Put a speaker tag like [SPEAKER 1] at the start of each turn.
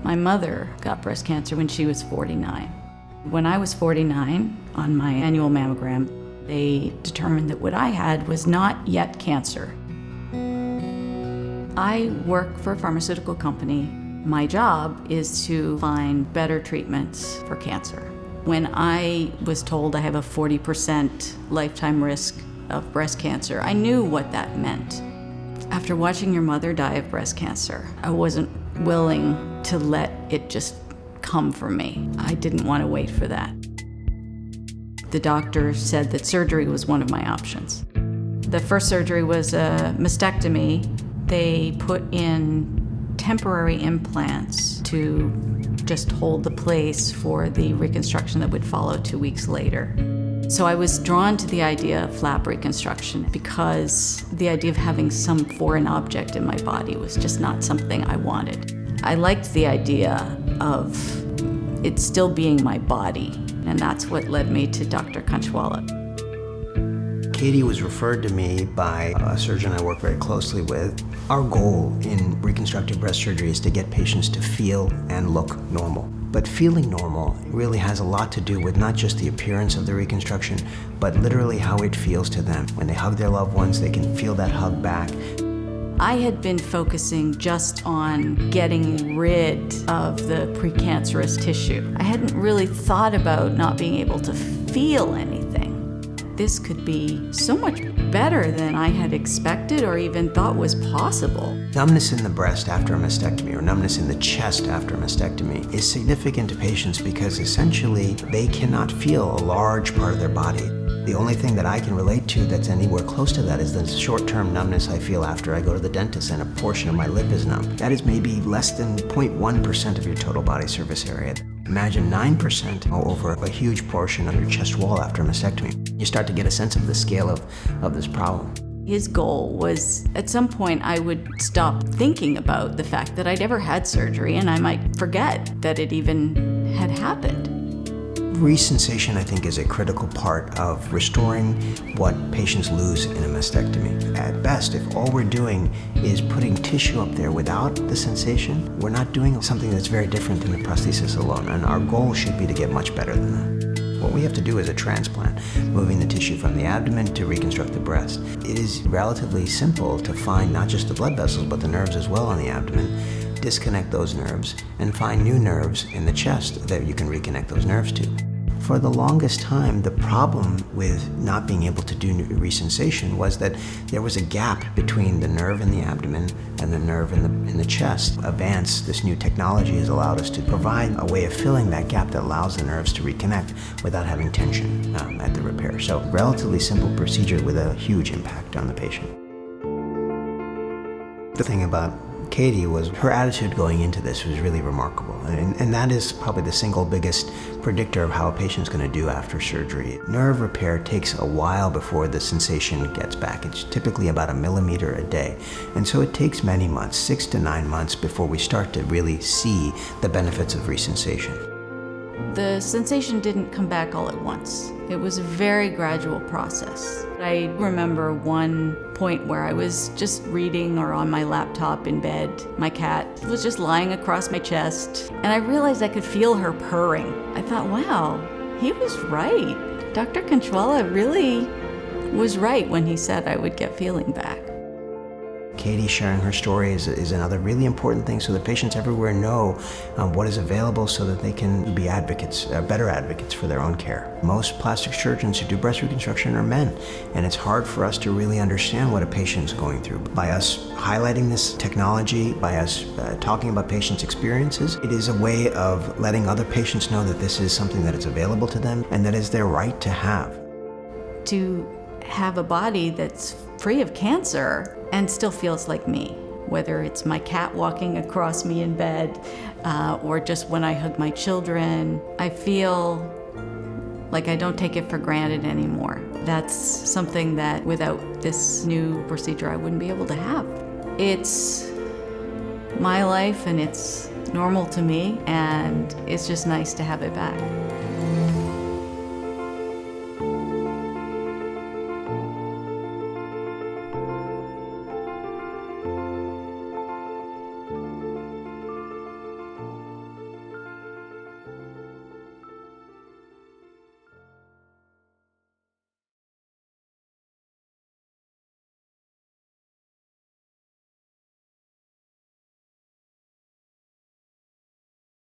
[SPEAKER 1] My mother got breast cancer when she was 49. When I was 49, on my annual mammogram, they determined that what I had was not yet cancer. I work for a pharmaceutical company. My job is to find better treatments for cancer. When I was told I have a 40% lifetime risk of breast cancer, I knew what that meant. After watching your mother die of breast cancer, I wasn't willing to let it just come for me. I didn't want to wait for that. The doctor said that surgery was one of my options. The first surgery was a mastectomy. They put in temporary implants to just hold the place for the reconstruction that would follow 2 weeks later. So I was drawn to the idea of flap reconstruction because the idea of having some foreign object in my body was just not something I wanted. I liked the idea of it still being my body, and that's what led me to Dr. Kanchwala.
[SPEAKER 2] Katy was referred to me by a surgeon I work very closely with. Our goal in reconstructive breast surgery is to get patients to feel and look normal. But feeling normal really has a lot to do with not just the appearance of the reconstruction, but literally how it feels to them. When they hug their loved ones, they can feel that hug back.
[SPEAKER 1] I had been focusing just on getting rid of the precancerous tissue. I hadn't really thought about not being able to feel anything. This could be so much better than I had expected or even thought was possible.
[SPEAKER 2] Numbness in the breast after a mastectomy or numbness in the chest after a mastectomy is significant to patients because essentially they cannot feel a large part of their body. The only thing that I can relate to that's anywhere close to that is the short-term numbness I feel after I go to the dentist and a portion of my lip is numb. That is maybe less than 0.1% of your total body surface area. Imagine 9% over a huge portion of your chest wall after a mastectomy. You start to get a sense of the scale of this problem.
[SPEAKER 1] His goal was, at some point, I would stop thinking about the fact that I'd ever had surgery and I might forget that it even had happened.
[SPEAKER 2] Resensation, I think, is a critical part of restoring what patients lose in a mastectomy. At best, if all we're doing is putting tissue up there without the sensation, we're not doing something that's very different than the prosthesis alone, and our goal should be to get much better than that. What we have to do is a transplant, moving the tissue from the abdomen to reconstruct the breast. It is relatively simple to find not just the blood vessels, but the nerves as well on the abdomen, disconnect those nerves, and find new nerves in the chest that you can reconnect those nerves to. For the longest time, the problem with not being able to do resensation was that there was a gap between the nerve in the abdomen and the nerve in the chest. Avance, this new technology, has allowed us to provide a way of filling that gap that allows the nerves to reconnect without having tension at the repair. So, relatively simple procedure with a huge impact on the patient. The thing about Katy was her attitude going into this was really remarkable, and that is probably the single biggest predictor of how a patient's going to do after surgery. Nerve repair takes a while before the sensation gets back. It's typically about 1 millimeter a day, and so it takes many months, 6 to 9 months, before we start to really see the benefits of resensation.
[SPEAKER 1] The sensation didn't come back all at once. It was a very gradual process. I remember one point where I was just reading or on my laptop in bed. My cat was just lying across my chest, and I realized I could feel her purring. I thought, wow, he was right. Dr. Kanchwala really was right when he said I would get feeling back.
[SPEAKER 2] Katy sharing her story is another really important thing, so that patients everywhere know what is available so that they can be advocates, better advocates for their own care. Most plastic surgeons who do breast reconstruction are men, and it's hard for us to really understand what a patient is going through. By us highlighting this technology, by us talking about patients' experiences, it is a way of letting other patients know that this is something that is available to them and that is their right to have.
[SPEAKER 1] To have a body that's free of cancer and still feels like me, whether it's my cat walking across me in bed or just when I hug my children. I feel like I don't take it for granted anymore. That's something that without this new procedure I wouldn't be able to have. It's my life and it's normal to me, and it's just nice to have it back.